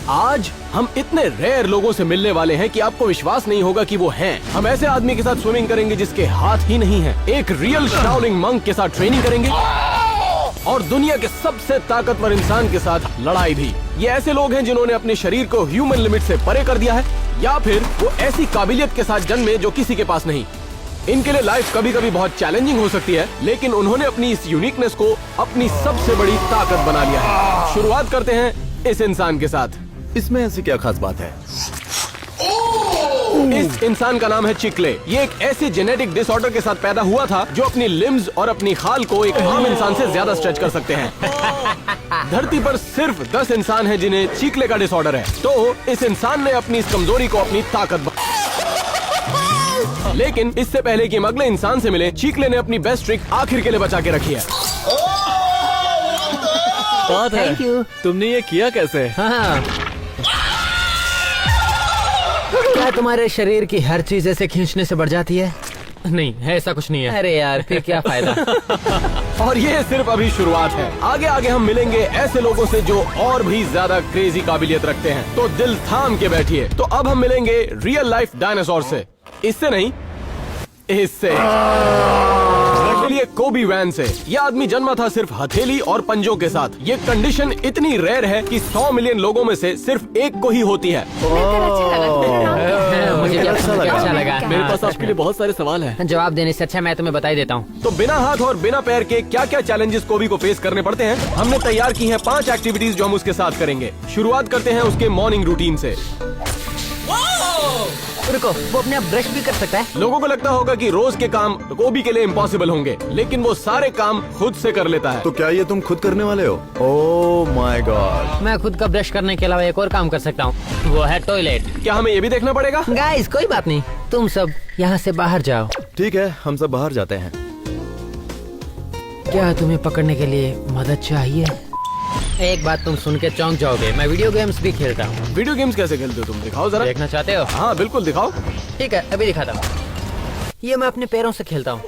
आज हम इतने रेयर लोगों से मिलने वाले हैं कि आपको विश्वास नहीं होगा कि वो हैं। हम ऐसे आदमी के साथ स्विमिंग करेंगे जिसके हाथ ही नहीं है, एक रियल शाओलिन मंक के साथ ट्रेनिंग करेंगे और दुनिया के सबसे ताकतवर इंसान के साथ लड़ाई भी। ये ऐसे लोग हैं जिन्होंने अपने शरीर को ह्यूमन लिमिट से परे कर दिया है, या फिर वो ऐसी काबिलियत के साथ जन्मे जो किसी के पास नहीं। इनके लिए लाइफ कभी कभी बहुत चैलेंजिंग हो सकती है, लेकिन उन्होंने अपनी इस यूनिकनेस को अपनी सबसे बड़ी ताकत बना लिया है। शुरुआत करते हैं इस इंसान के साथ। इसमें ऐसी क्या खास बात है? इस इंसान का नाम है चिकले। ये एक ऐसे जेनेटिक डिसऑर्डर के साथ पैदा हुआ था जो अपनी लिम्स और अपनी खाल को एक आम इंसान से ज्यादा स्ट्रेच कर सकते हैं। धरती पर सिर्फ 10 इंसान हैं जिन्हें चिकले का डिसऑर्डर है, तो इस इंसान ने अपनी इस कमजोरी को अपनी ताकत लेकिन इससे पहले कि हम अगले इंसान से मिले, चिकले ने अपनी बेस्ट ट्रिक आखिर के लिए बचा के रखी है। Thank you. तुमने ये किया कैसे? हाँ। क्या तुम्हारे शरीर की हर चीज ऐसे खींचने से बढ़ जाती है? नहीं, ऐसा कुछ नहीं है। अरे यार, फिर क्या फायदा? और ये सिर्फ अभी शुरुआत है। आगे आगे हम मिलेंगे ऐसे लोगों से जो और भी ज्यादा क्रेजी काबिलियत रखते हैं, तो दिल थाम के बैठिए। तो अब हम मिलेंगे रियल लाइफ डायनासोर से, इससे नहीं, इससे कोबी वैन से। यह आदमी जन्मा था सिर्फ हथेली और पंजों के साथ। ये कंडीशन इतनी रेयर है कि 100 मिलियन लोगों में से सिर्फ एक को ही होती है। मुझे भी अच्छा लगा। मेरे पास आपके लिए बहुत सारे सवाल हैं। जवाब देने से अच्छा मैं तुम्हें बता ही देता हूँ। तो बिना हाथ और बिना पैर के क्या क्या चैलेंजेस कोबी को फेस करने पड़ते हैं, हमने तैयार की हैं 5 एक्टिविटीज जो हम उसके साथ करेंगे। शुरुआत करते हैं उसके मॉर्निंग रूटीन से। रुको, वो अपने आप ब्रश भी कर सकता है? लोगों को लगता होगा कि रोज के काम कोबी के लिए इम्पॉसिबल होंगे, लेकिन वो सारे काम खुद से कर लेता है। तो क्या ये तुम खुद करने वाले हो? Oh my God. मैं खुद का ब्रश करने के अलावा एक और काम कर सकता हूँ, वो है टॉयलेट। क्या हमें ये भी देखना पड़ेगा? गाइस, कोई बात नहीं, तुम सब यहाँ से बाहर जाओ। ठीक है, हम सब बाहर जाते हैं। क्या तुम्हें पकड़ने के लिए मदद चाहिए? एक बात तुम सुन के चौंक जाओगे, मैं वीडियो गेम्स भी खेलता हूँ। वीडियो गेम्स कैसे खेलते हो तुम? दिखाओ जरा। देखना चाहते हो? हाँ बिल्कुल दिखाओ। ठीक है, अभी दिखाता हूँ। ये मैं अपने पैरों से खेलता हूँ।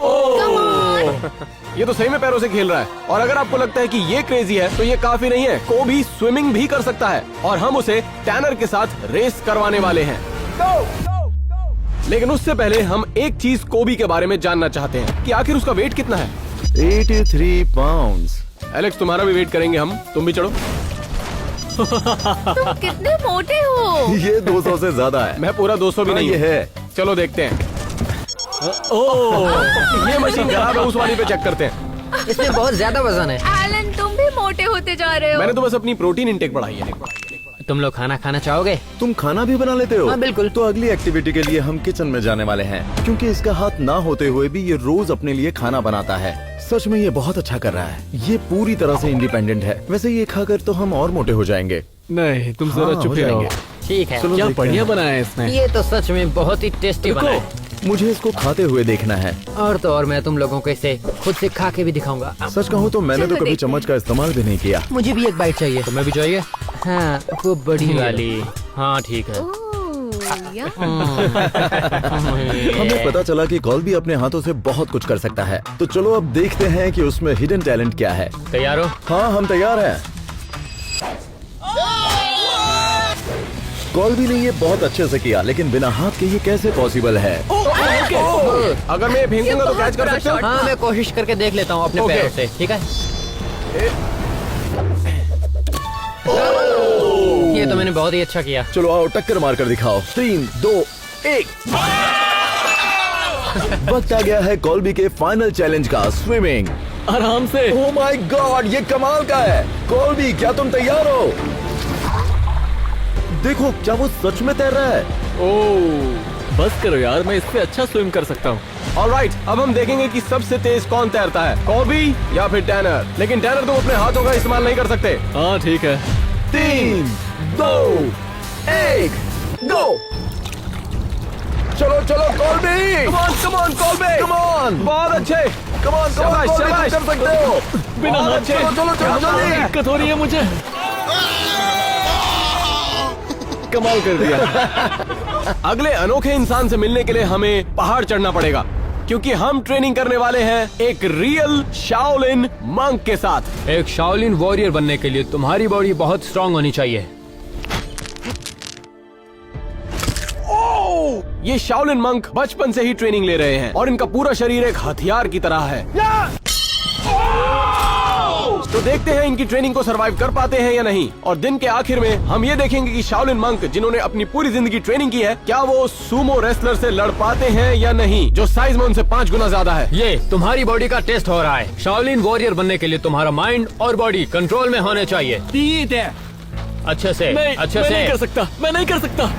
ये तो सही में पैरों से खेल रहा है। और अगर आपको लगता है कि ये क्रेजी है, तो ये काफी नहीं है। कोबी स्विमिंग भी कर सकता है और हम उसे टैनर के साथ रेस करवाने वाले हैं। लेकिन उससे पहले हम एक चीज कोबी के बारे में जानना चाहते हैं कि आखिर उसका वेट कितना है। 83 पाउंड्स। एलेक्स, तुम्हारा भी वेट करेंगे हम, तुम भी चढ़ो। तुम कितने मोटे हो? ये 200 से ज्यादा है। मैं पूरा 200 भी नहीं ये है। चलो देखते हैं। ये मशीन खराब है, उस वाली पे चेक करते हैं। इसमें बहुत ज्यादा वजन है। एलन, तुम भी मोटे होते जा रहे हो। मैंने तो बस अपनी प्रोटीन इंटेक बढ़ाई है। तुम लोग खाना खाना चाहोगे? तुम खाना भी बना लेते हो? हाँ, बिल्कुल। तो अगली एक्टिविटी के लिए हम किचन में जाने वाले हैं, क्योंकि इसका हाथ ना होते हुए भी ये रोज अपने लिए खाना बनाता है। सच में ये बहुत अच्छा कर रहा है। ये पूरी तरह से इंडिपेंडेंट है। वैसे ये खाकर तो हम और मोटे हो जाएंगे। नहीं, तुम जरा हाँ, चुप हो ही रहो। जाएंगे। ठीक है। चलो क्या देखते बढ़िया हैं। बनाया है इसने। ये तो सच में बहुत ही टेस्टी बना है। मुझे इसको खाते हुए देखना है। और तो और मैं तुम लोगों को इसे खुद से खा के भी दिखाऊंगा। सच कहूँ तो मैंने तो चलो कभी देखते हैं। चम्मच का इस्तेमाल भी नहीं किया। मुझे भी एक बाइट चाहिए। तुम्हें भी चाहिए? हाँ, वो बड़ी वाली। हाँ ठीक है। हमें पता चला कि कॉल्बी अपने हाथों से बहुत कुछ कर सकता है। तो चलो अब देखते हैं कि उसमें हिडन टैलेंट क्या है। तैयार हो? हाँ, हम तैयार हैं। कॉल्बी ने ये बहुत अच्छे से किया, लेकिन बिना हाथ के ये कैसे पॉसिबल है? अगर मैं ये फेंकूंगा तो कैच कर सकते हो? हाँ, मैं कोशिश करके देख लेता हूँ अपने Okay. पैरों से। ठीक है। ये तो मैंने बहुत ही अच्छा किया। चलो आओ टक्कर मार कर दिखाओ। 3, 2, 1। वक्त आ गया है कॉल्बी के फाइनल चैलेंज का, स्विमिंग। आराम से। ओह माय गॉड, ये कमाल का है। कॉल्बी, क्या तुम तैयार हो? देखो, क्या वो सच में तैर रहा है? ओह, बस करो यार, मैं इससे अच्छा स्विम कर सकता हूँ। ऑलराइट, अब हम देखेंगे कि सबसे तेज कौन तैरता है, कोबी या फिर टैनर। लेकिन टैनर तुम अपने हाथों का इस्तेमाल नहीं कर सकते। हाँ ठीक है। 3, 2, 1, गो। चलो चलो कॉल्बी, कम ऑन कोबी, कम ऑन, बहुत अच्छे। कम ऑन, शाबाश, शाबाश। कर सकते हो। बिना हाथ के। चलो चलो चलो जल्दी। दिक्कत हो रही है मुझे। कमाल कर दिया। अगले अनोखे इंसान से मिलने के लिए हमें पहाड़ चढ़ना पड़ेगा, क्योंकि हम ट्रेनिंग करने वाले हैं एक रियल शाओलिन मंक के साथ। एक शाओलिन वॉरियर बनने के लिए तुम्हारी बॉडी बहुत स्ट्रांग होनी चाहिए। ये शाओलिन मंक बचपन से ही ट्रेनिंग ले रहे हैं और इनका पूरा शरीर एक हथियार की तरह है। तो देखते हैं इनकी ट्रेनिंग को सरवाइव कर पाते हैं या नहीं। और दिन के आखिर में हम ये देखेंगे कि शाओलिन मंक जिन्होंने अपनी पूरी जिंदगी ट्रेनिंग की है, क्या वो सूमो रेसलर से लड़ पाते हैं या नहीं, जो साइज में उनसे 5 गुना ज्यादा है। ये तुम्हारी बॉडी का टेस्ट हो रहा है। शाओलिन वॉरियर बनने के लिए तुम्हारा माइंड और बॉडी कंट्रोल में होने चाहिए। अच्छे से, अच्छे से। नहीं कर सकता, मैं नहीं कर सकता।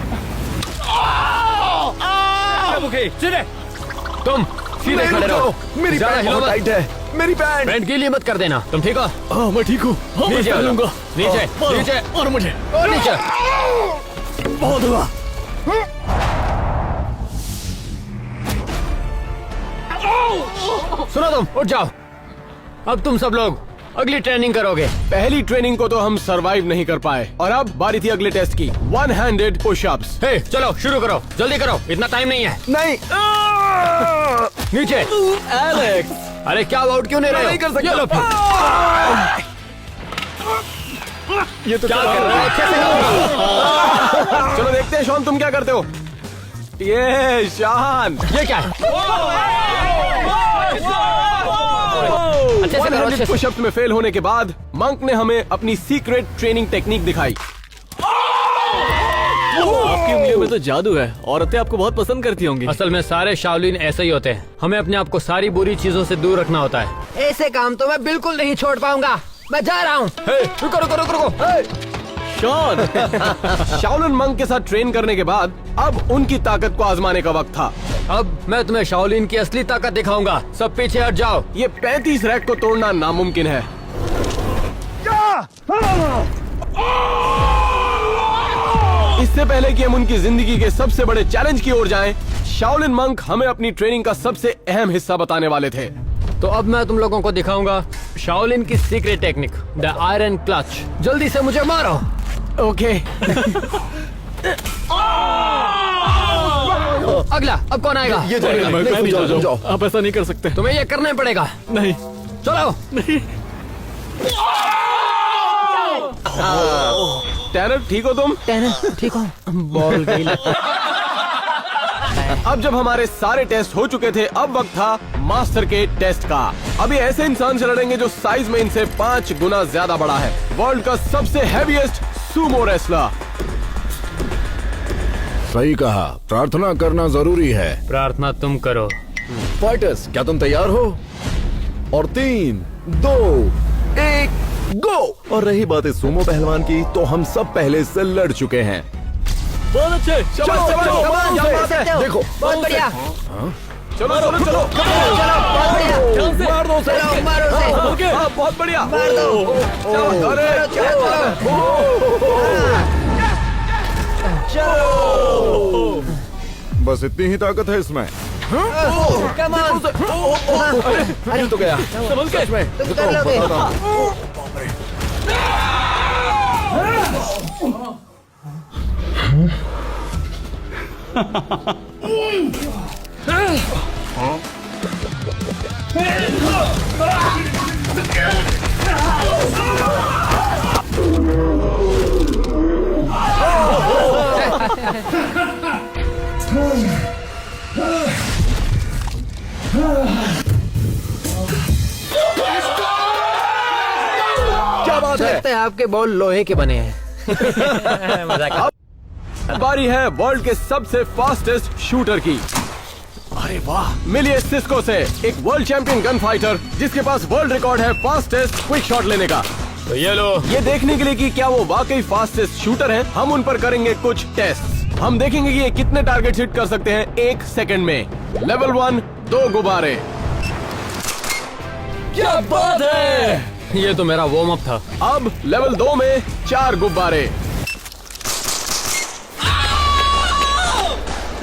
तुम सीधे खड़े रहो। मेरी ज्यादा पैंट हिलो बहुत मत। टाइट है। मेरी पैंट। पैंट गीली मत कर देना। तुम ठीक हो? हाँ मैं ठीक हूँ। हाँ, मैं नीचे पहन आ जाओ। लूंगा। नीचे, मारो, नीचे। मारो मुझे। और नीचे। बहुत हुआ। सुनो तुम, उठ जाओ। अब तुम सब लोग अगली ट्रेनिंग करोगे। पहली ट्रेनिंग को तो हम सरवाइव नहीं कर पाए और अब बारी थी अगले टेस्ट की, 1 हैंडेड पुशअप्स। हे, चलो शुरू करो, जल्दी करो, इतना टाइम नहीं है। नहीं। नीचे। एलेक्स, अरे क्या आउट क्यों नहीं रहे हो? नहीं कर सकता। ये लो फिर। ये तो क्या कर रहे हो? कैसे करोगे? चलो देखते हैं शॉन तुम क्या करते हो। ये शान, ये क्या है? अच्छे से करो, अच्छे से। पुशअप्स में फेल होने के बाद मंक ने हमें अपनी सीक्रेट ट्रेनिंग टेक्निक दिखाई। आपकी उंगलियों में तो जादू है। औरतें आपको बहुत पसंद करती होंगी। असल में सारे शाओलिन ऐसे ही होते हैं। हमें अपने आप को सारी बुरी चीजों से दूर रखना होता है। ऐसे काम तो मैं बिल्कुल नहीं छोड़ पाऊंगा। मैं जा रहा हूँ। रुको रुको रुको रुको। शॉन, शाओलिन मंक के साथ ट्रेन करने के बाद अब उनकी ताकत को आजमाने का वक्त था। अब मैं तुम्हें शाओलिन की असली ताकत दिखाऊंगा। सब पीछे हट जाओ। ये 35 रैक को तोड़ना नामुमकिन है। इससे पहले कि हम उनकी जिंदगी के सबसे बड़े चैलेंज की ओर जाएं, शाओलिन मंक हमें अपनी ट्रेनिंग का सबसे अहम हिस्सा बताने वाले थे। तो अब मैं तुम लोगों को दिखाऊंगा शाओलिन की secret technique, the iron clutch. जल्दी से मुझे मारो। ओके। अगला, अब कौन आएगा? ये जाएगा। मैं नहीं, नहीं जाओ, जाऊँ। जाओ। आप ऐसा नहीं कर सकते। तुम्हें ये करना ही पड़ेगा। नहीं, चलो। नहीं। टैनर, ठीक हो तुम? ठीक हो? बॉल गई लगता। अब जब हमारे सारे टेस्ट हो चुके थे, अब वक्त था मास्टर के टेस्ट का। अभी ऐसे इंसान से लड़ेंगे जो साइज में इनसे 5 गुना ज्यादा बड़ा है। वर्ल्ड का सबसे हैवीएस्ट सूमो रेसलर। सही कहा, प्रार्थना करना जरूरी है। प्रार्थना तुम करो। फाइटर्स, क्या तुम तैयार हो? और 3, 2, 1, गो। और रही बात इस सूमो पहलवान की, तो हम सब पहले से लड़ चुके हैं। बहुत अच्छे। चलो, चलो, क्या बात है? देखो। बहुत बढ़िया। चलो चलो चलो। बहुत बढ़िया। मार दो उसे। चलो, मारो उसे। ओके, हाँ, बहुत बढ़िया। मार दो। अरे बस इतनी ही ताकत है इसमें। Come on. अरे तो गया। समझ गए? तुम कर लोगे। बताता हूँ। क्या बात है? लगता है आपके बॉल लोहे के बने हैं। मजाक। बारी है वर्ल्ड के सबसे फास्टेस्ट शूटर की। अरे वाह, मिलिए सिस्को से, एक वर्ल्ड चैंपियन गन फाइटर जिसके पास वर्ल्ड रिकॉर्ड है फास्टेस्ट क्विक शॉट लेने का। तो ये लो। ये देखने के लिए कि क्या वो वाकई फास्टेस्ट शूटर हैं, हम उन पर करेंगे कुछ टेस्ट। हम देखेंगे कि ये कितने टारगेट हिट कर सकते हैं 1 सेकंड में। लेवल 1, 2 गुब्बारे। क्या बात है। ये तो मेरा वार्म अप था। अब लेवल 2 में 4 गुब्बारे।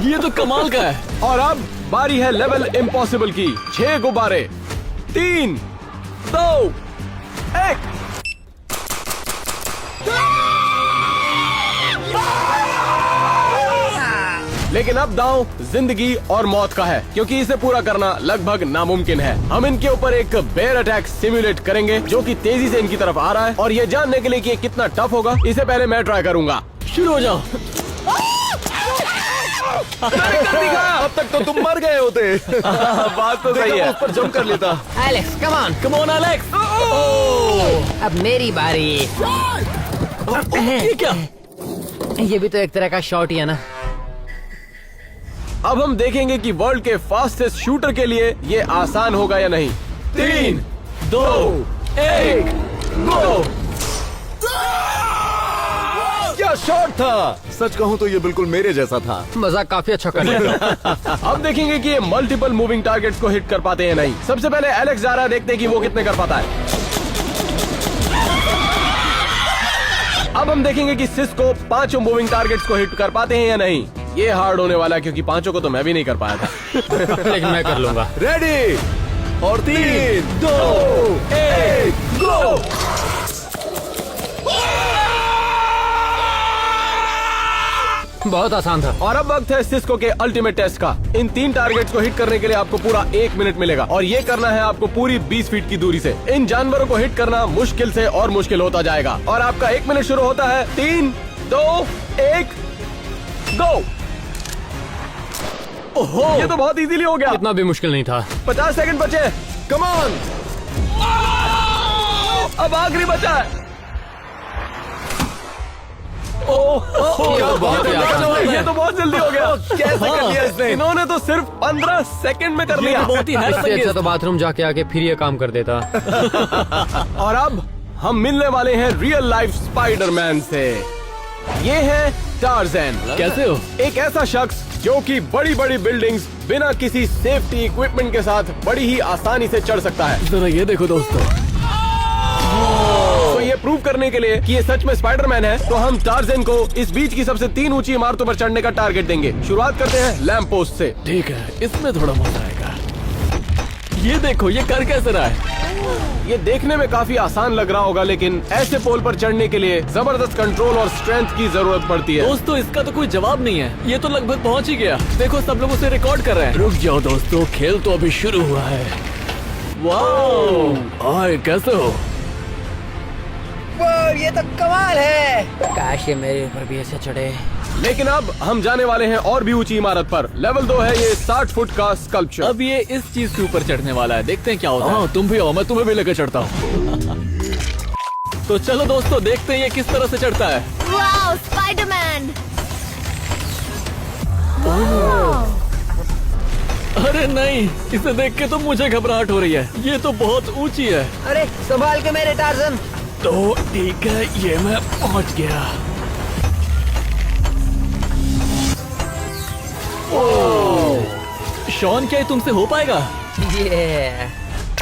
ये तो कमाल का है। और अब बारी है लेवल इम्पॉसिबल की, 6 गुब्बारे। 3, 2, 1। लेकिन अब दांव जिंदगी और मौत का है, क्योंकि इसे पूरा करना लगभग नामुमकिन है। हम इनके ऊपर एक बेयर अटैक सिमुलेट करेंगे जो कि तेजी से इनकी तरफ आ रहा है, और ये जानने के लिए कि ये कितना टफ होगा, इसे पहले मैं ट्राई करूंगा। शुरू हो जाओ। अब तक तो तुम मर गए होते। बात तो सही है। उस पर जंप कर लेता। Alex come on. Come on Alex. अब मेरी बारी। ये क्या? ये भी तो एक तरह का शॉट ही है ना। अब हम देखेंगे कि वर्ल्ड के फास्टेस्ट शूटर के लिए ये आसान होगा या नहीं। 3, 2, 1, गो। क्या शॉट था! सच कहूँ तो ये बिल्कुल मेरे जैसा था। मजाक काफी अच्छा कर रहे हो। अब देखेंगे कि ये मल्टीपल मूविंग टारगेट्स को हिट कर पाते हैं नहीं। सबसे पहले एलेक्स जा रहा है, देखते हैं कि वो कितने कर पाता है। अब हम देखेंगे कि सिस को 5 मूविंग टारगेट्स को हिट कर पाते हैं या नहीं। ये हार्ड होने वाला है क्योंकि 5 को तो मैं भी नहीं कर पाया था। लेकिन मैं कर लूंगा। रेडी और 3, 2, 1, गो। बहुत आसान था। और अब वक्त है सिस्को के अल्टीमेट टेस्ट का। इन 3 टारगेट्स को हिट करने के लिए आपको पूरा 1 मिनट मिलेगा और ये करना है आपको पूरी 20 फीट की दूरी से। इन जानवरों को हिट करना मुश्किल से और मुश्किल होता जाएगा और आपका 1 मिनट शुरू होता है। 3, 2, 1, गो। ओहो, ये तो बहुत इजीली हो गया। इतना भी मुश्किल नहीं था। 50 सेकंड बचे। Come on. अब आखिरी बचा है। ये तो बहुत जल्दी हो गया। कैसे कर लिया इसने? इन्होंने तो सिर्फ 15 सेकंड में कर लिया। बहुत ही इससे अच्छा तो बाथरूम जाके आके फिर ये काम कर देता। और अब हम मिलने वाले हैं रियल लाइफ स्पाइडरमैन से। ये है टार्ज़न। कैसे हो? एक ऐसा शख्स जो कि बड़ी बड़ी बिल्डिंग्स बिना किसी सेफ्टी इक्विपमेंट के साथ बड़ी ही आसानी से चढ़ सकता है। जरा ये देखो दोस्तों। तो ये प्रूव करने के लिए कि ये सच में स्पाइडरमैन है, तो हम टार्ज़न को इस बीच की सबसे 3 ऊंची इमारतों पर चढ़ने का टारगेट देंगे। शुरुआत करते हैं लैंप पोस्ट से। ठीक है, इसमें थोड़ा मजा आएगा। ये देखो, ये कर कैसे रहा है? ये देखने में काफी आसान लग रहा होगा, लेकिन ऐसे पोल पर चढ़ने के लिए जबरदस्त कंट्रोल और स्ट्रेंथ की जरूरत पड़ती है। दोस्तों, इसका तो कोई जवाब नहीं है। ये तो लगभग पहुंच ही गया। देखो, सब लोग उसे रिकॉर्ड कर रहे हैं। रुक जाओ दोस्तों, खेल तो अभी शुरू हुआ है। वाह, हाय, कैसे हो? ये तो कमाल है। काश ये मेरे ऊपर भी ऐसे चढ़े। लेकिन अब हम जाने वाले हैं और भी ऊंची इमारत पर। लेवल 2 है ये 60 फुट का स्कल्पचर। अब ये इस चीज के ऊपर चढ़ने वाला है। देखते हैं क्या होता है। तुम भी आओ, मैं तुम्हें भी लेकर चढ़ता हूँ। तो चलो दोस्तों, देखते हैं ये किस तरह से चढ़ता है। Wow, Spiderman. अरे नहीं, इसे देख के तो मुझे घबराहट हो रही है। ये तो बहुत ऊंची है। अरे संभाल के मेरे टार्ज़न। तो ठीक है, ये मैं पहुंच गया। शॉन, क्या ये तुमसे हो पाएगा?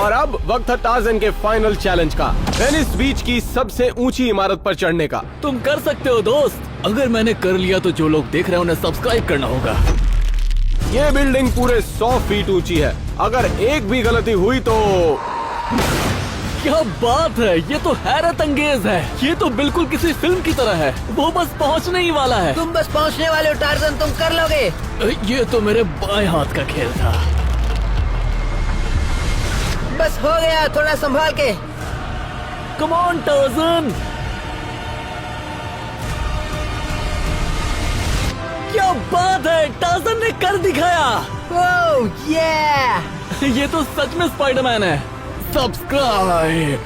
और अब वक्त है टार्ज़न के फाइनल चैलेंज का, वेनिस बीच की सबसे ऊंची इमारत पर चढ़ने का। तुम कर सकते हो दोस्त। अगर मैंने कर लिया तो जो लोग देख रहे हैं उन्हें सब्सक्राइब करना होगा। ये बिल्डिंग पूरे 100 फीट ऊंची है। अगर एक भी गलती हुई तो क्या बात है, ये तो हैरत अंगेज है। ये तो बिल्कुल किसी फिल्म की तरह है। वो बस पहुंचने ही वाला है। तुम बस पहुंचने वाले हो टार्ज़न, तुम कर लोगे। ये तो मेरे बाएं हाथ का खेल था। बस हो गया, थोड़ा संभाल के। Come on Tarzan. क्या बात है, टार्ज़न ने कर दिखाया। ओह ये ये तो सच में स्पाइडरमैन है। सब्सक्राइब।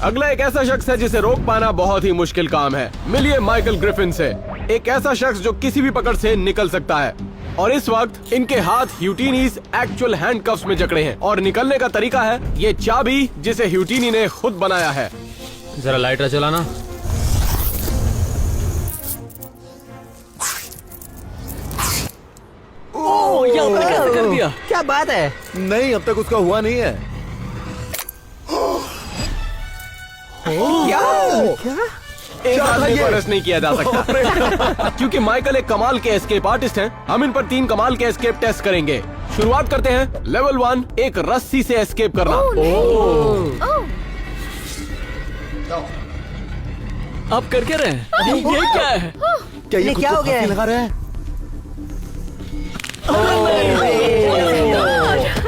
अगला एक ऐसा शख्स है जिसे रोक पाना बहुत ही मुश्किल काम है। मिलिए माइकल ग्रिफिन से। एक ऐसा शख्स जो किसी भी पकड़ से निकल सकता है और इस वक्त इनके हाथ ह्यूटिनीज एक्चुअल हैंडकफ्स में जकड़े हैं और निकलने का तरीका है ये चाबी जिसे ह्यूटिनी ने खुद बनाया है। जरा लाइटर चलाना। ओह, ये आपने कैसे कर दिया? क्या बात है। नहीं, अब तक उसका हुआ नहीं है। एक आदमी पर रेस्ट नहीं किया जा सकता क्योंकि माइकल एक कमाल के एस्केप आर्टिस्ट हैं। हम इन पर 3 कमाल के एस्केप टेस्ट करेंगे। शुरुआत करते हैं। लेवल 1, एक रस्सी से एस्केप करना। आप कर क्या रहे हैं? ये क्या है? क्या ये क्या हो गया है? लगा रहा है?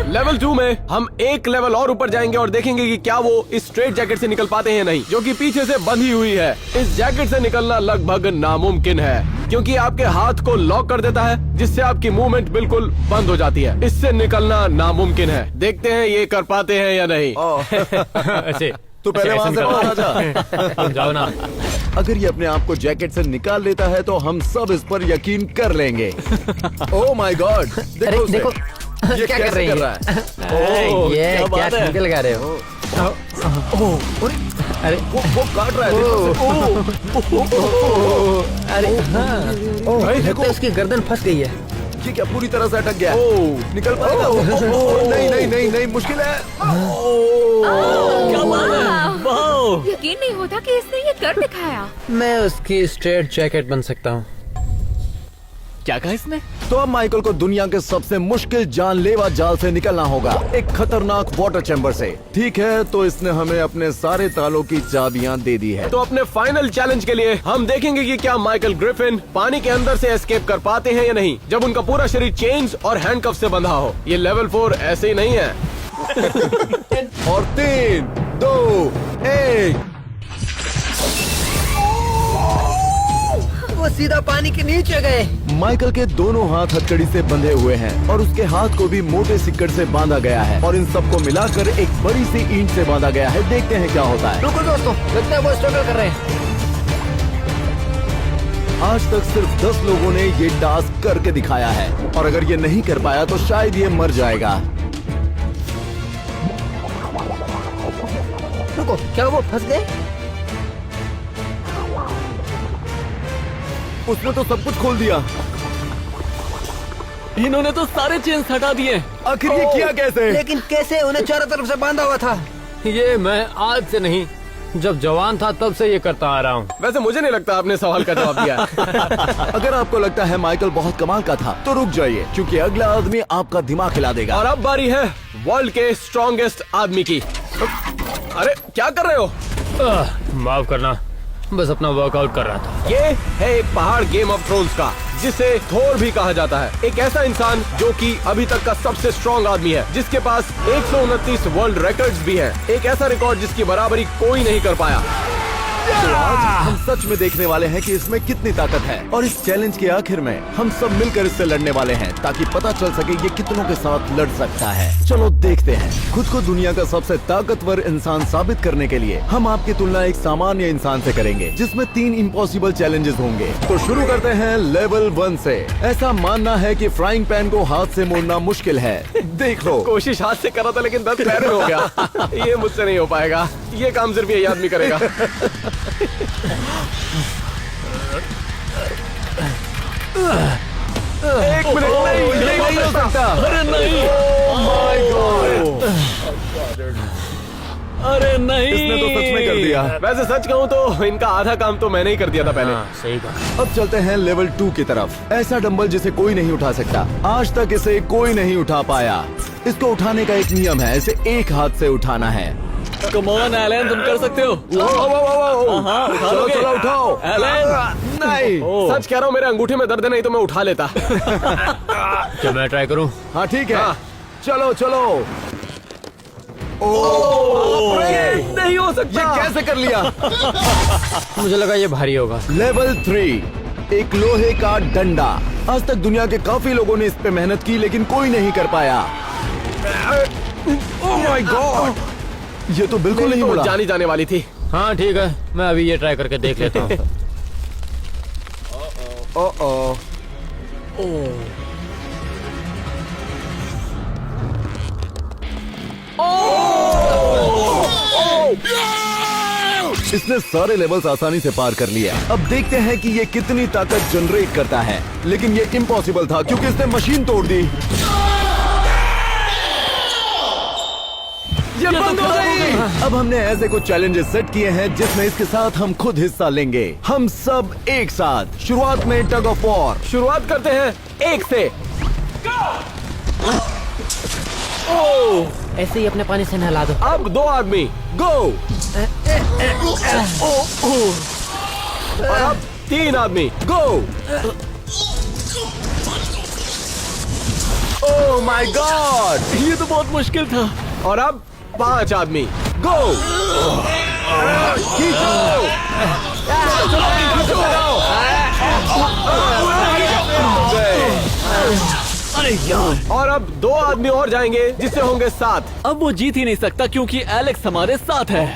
लेवल 2 में हम एक लेवल और ऊपर जाएंगे और देखेंगे कि क्या वो इस स्ट्रेट जैकेट से निकल पाते हैं या नहीं, जो कि पीछे से बंधी हुई है। इस जैकेट से निकलना लगभग नामुमकिन है क्योंकि आपके हाथ को लॉक कर देता है, जिससे आपकी मूवमेंट बिल्कुल बंद हो जाती है। इससे निकलना नामुमकिन है। देखते हैं ये कर पाते हैं या नहीं। ऐसे तो पहले वहाँ से बाहर आ जा। तुम जाओ ना। अगर ये अपने आप को जैकेट से निकाल लेता है तो हम सब इस पर यकीन कर लेंगे। ओह माय गॉड, अरे देखो देखो ये क्या कर कैसे रही कर है? रहा है? ये क्या क्या बात है? ठुमके लगा रहे हो? अरे वो काट रहा है, देखो उसे। अरे हाँ, लगता है उसकी गर्दन फंस गई है। ये क्या पूरी तरह से अटक गया है? निकल पाएगा? नहीं नहीं नहीं नहीं, मुश्किल है। क्या बात है? वाओ! यकीन नहीं होता कि इसने ये कर दिखाया। मैं उसकी स्ट्रेट जैकेट बन सकता हूँ। क्या कहा इसने? तो अब माइकल को दुनिया के सबसे मुश्किल जानलेवा जाल से निकलना होगा, एक खतरनाक वाटर चैम्बर से। ठीक है, तो इसने हमें अपने सारे तालों की चाबियां दे दी है। तो अपने फाइनल चैलेंज के लिए हम देखेंगे कि क्या माइकल ग्रिफिन पानी के अंदर से एस्केप कर पाते हैं या नहीं, जब उनका पूरा शरीर चेन्स और हैंडकफ से बंधा हो। ये लेवल 4 ऐसे ही नहीं है। और 3, 2, 1। वो सीधा पानी के नीचे गए। माइकल के दोनों हाथ हथकड़ी से बंधे हुए हैं और उसके हाथ को भी मोटे सिक्कड़ से बांधा गया है और इन सबको मिलाकर एक बड़ी सी ईंट से बांधा गया है। देखते हैं क्या होता है। रुको दोस्तों, लगता है वो स्ट्रगल कर रहे हैं। आज तक सिर्फ 10 लोगों ने ये टास्क करके दिखाया है और अगर ये नहीं कर पाया तो शायद ये मर जाएगा। रुको, क्या वो फंस गए? उसने तो सब कुछ खोल दिया। इन्होंने तो सारे चेन्स हटा दिए। आखिर ये किया कैसे? लेकिन कैसे? उन्हें चारों तरफ से बांधा हुआ था। ये मैं आज से नहीं, जब जवान था तब से ये करता आ रहा हूँ। वैसे मुझे नहीं लगता आपने सवाल का जवाब दिया। अगर आपको लगता है माइकल बहुत कमाल का था तो रुक जाइए, क्योंकि अगला आदमी आपका दिमाग हिला देगा। और अब बारी है वर्ल्ड के स्ट्रॉन्गेस्ट आदमी की। अरे क्या कर रहे हो? माफ करना, बस अपना वर्कआउट कर रहा था। ये है एक पहाड़ गेम ऑफ थ्रोन्स का, जिसे थोर भी कहा जाता है। एक ऐसा इंसान जो कि अभी तक का सबसे स्ट्रॉन्ग आदमी है, जिसके पास 129 वर्ल्ड रिकॉर्ड्स भी हैं। एक ऐसा रिकॉर्ड जिसकी बराबरी कोई नहीं कर पाया। तो आज हम सच में देखने वाले हैं कि इसमें कितनी ताकत है और इस चैलेंज के आखिर में हम सब मिलकर इससे लड़ने वाले हैं, ताकि पता चल सके ये कितनों के साथ लड़ सकता है। चलो देखते हैं। खुद को दुनिया का सबसे ताकतवर इंसान साबित करने के लिए हम आपकी तुलना एक सामान्य इंसान से करेंगे, जिसमें 3 इम्पॉसिबल चैलेंजेस होंगे। तो शुरू करते हैं लेवल 1 से। ऐसा मानना है कि फ्राइंग पैन को हाथ से मोड़ना मुश्किल है। देख लो। कोशिश हाथ से करा था लेकिन दर्द पैर में हो गया। ये मुझसे नहीं हो पाएगा। ये काम सिर्फ यही आदमी करेगा। एक मिनट, ये नहीं हो सकता। अरे नहीं! माय गॉड, अरे नहीं! इसने तो सच में कर दिया। वैसे सच कहूँ तो इनका आधा काम तो मैंने ही कर दिया था पहले। सही कहा। अब चलते हैं लेवल 2 की तरफ। ऐसा डंबल जिसे कोई नहीं उठा सकता। आज तक इसे कोई नहीं उठा पाया। इसको उठाने का एक नियम है, इसे एक हाथ से उठाना है। कम ऑन एलन, तुम कर सकते हो। हाँ, उठा चलो लोगे। चलो उठाओ। एलन! नहीं। सच कह रहा हूँ, मेरे अंगूठे में दर्द है, नहीं तो मैं उठा लेता। क्या मैं ट्राई करूँ? हाँ ठीक है। हाँ। चलो चलो। नहीं हो ये सकता। कैसे कर लिया? मुझे लगा ये भारी होगा। लेवल 3, एक लोहे का डंडा। आज तक दुनिया के काफी लोगों ने इस पे मेहनत की लेकिन कोई नहीं कर पाया। ओह माय गॉड, ये तो बिल्कुल नहीं तो मुड़ा। जानी जाने वाली थी। हाँ ठीक है, मैं अभी ये ट्राई करके देख लेता हूँ। ओह इसने सारे लेवल्स आसानी से पार कर लिया। अब देखते हैं कि ये कितनी ताकत जनरेट करता है, लेकिन ये इम्पॉसिबल था क्योंकि इसने मशीन तोड़ दी। ये बंद हो गई। अब हमने ऐसे कुछ चैलेंजेस सेट किए हैं जिसमें इसके साथ हम खुद हिस्सा लेंगे, हम सब एक साथ। शुरुआत में टग ऑफ वॉर। शुरुआत करते हैं 1 से। ऐसे ही अपने पानी से नहला दो। अब 2 आदमी। गो। और अब 3 आदमी। गो। ओह माय गॉड, ये तो बहुत मुश्किल था। और अब 5 आदमी। गो। खींचो। अरे यार, और अब 2 आदमी और जाएंगे जिससे होंगे 7। अब वो जीत ही नहीं सकता क्योंकि एलेक्स हमारे साथ है।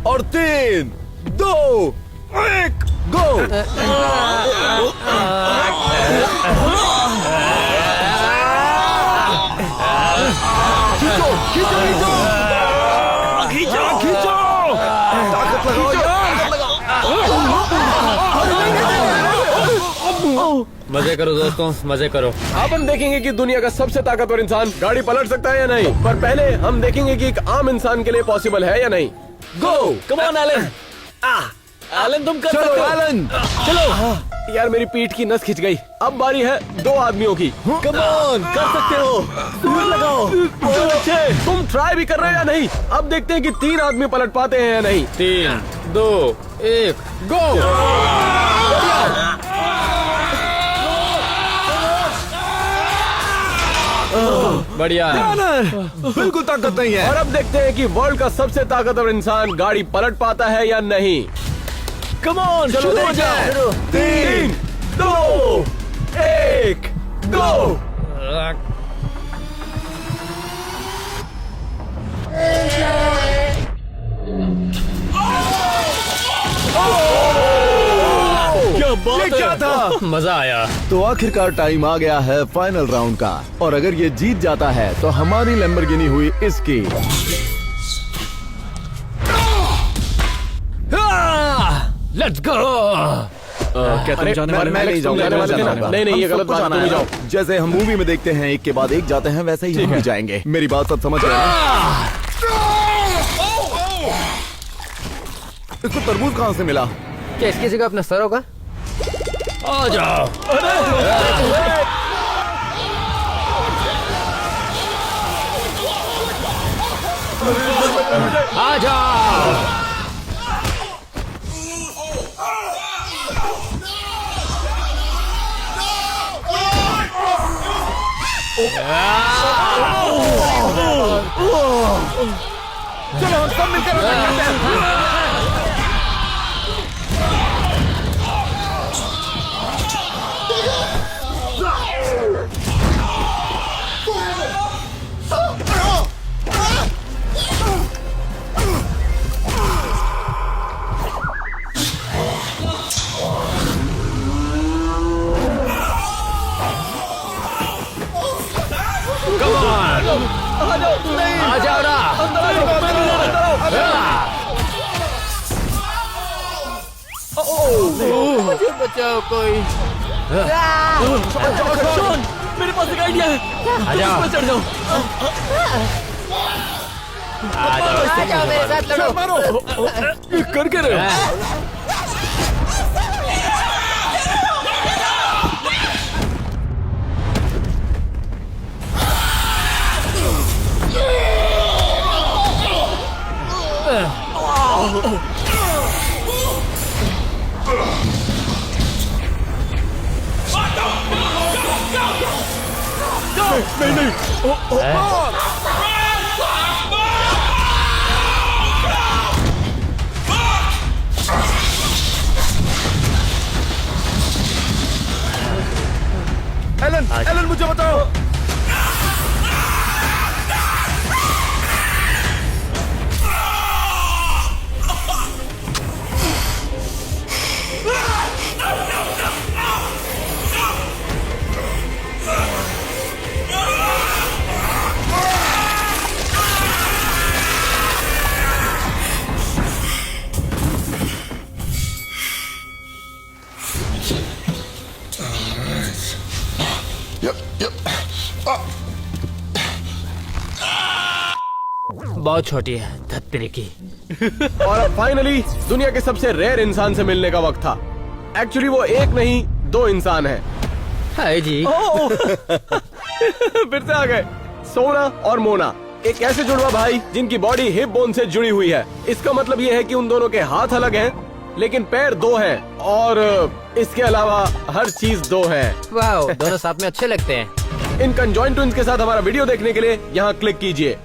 और 3, 2, 1, गो। खींचो। ताकत लगाओ यार। मजे करो दोस्तों, मजे करो। अब हम देखेंगे कि दुनिया का सबसे ताकतवर इंसान गाड़ी पलट सकता है या नहीं, पर पहले हम देखेंगे कि एक आम इंसान के लिए पॉसिबल है या नहीं। Go. Come on Elon. Elon तुम कर चलो सकते हो। एलन। चलो यार, मेरी पीठ की नस खिंच गई। अब बारी है 2 आदमियों की। कम ऑन, कर सकते हो। जोर लगाओ। बहुत अच्छे। तुम ट्राई भी कर रहे हो या नहीं? अब देखते हैं कि 3 आदमी पलट पाते हैं या नहीं। 3, 2, 1, गो। बढ़िया। बिल्कुल ताकत नहीं है। और अब देखते हैं कि वर्ल्ड का सबसे ताकतवर इंसान गाड़ी पलट पाता है या नहीं। कम ऑन, चलो शुरू हो देखते जाए। हैं। 3, 2, 1, गो। क्या बात ये है? क्या था? मजा आया। तो आखिरकार टाइम आ गया है फाइनल राउंड का, और अगर ये जीत जाता है तो हमारी लैम्बोर्गिनी हुई इसकी। Let's go. क्या तुम जाने वाले मैं हो? नहीं जाऊंगा, जाने वाले थे ना? नहीं, नहीं, ये हम गलत सबको बात है, जाना तुम ही है। जाओ। जैसे हम मूवी में देखते हैं, एक के बाद एक जाते हैं, वैसे ही हम भी जाएंगे। मेरी बात सब समझ रहे हैं? इसको तरबूज कहाँ से मिला? क्या इसकी जगह अपना सर होगा? आ जाओ। आ जाओ। चलो हम सब मिलकर अटैक करते हैं। आ जाओ ना। मुझे बचाओ कोई। शॉन, मेरे पास एक आइडिया है। आ जाओ। इस पर चढ़ जाओ। आ जाओ मेरे साथ लड़ो। कर के रहे हो? एलन, एलन मुझे बताओ। बहुत छोटी है धत्तरी की। और अब फाइनली दुनिया के सबसे रेयर इंसान से मिलने का वक्त था। एक्चुअली वो एक नहीं 2 इंसान हैं। हाय जी। फिर से आ गए सोना और मोना, एक ऐसे जुड़वा भाई जिनकी बॉडी हिप बोन से जुड़ी हुई है। इसका मतलब ये है कि उन दोनों के हाथ अलग हैं, लेकिन पैर 2 हैं, और इसके अलावा हर चीज 2 है। वाह, दोनों साथ में अच्छे लगते हैं। इन कंजॉइंट ट्विन्स के साथ हमारा वीडियो देखने के लिए यहाँ क्लिक कीजिए।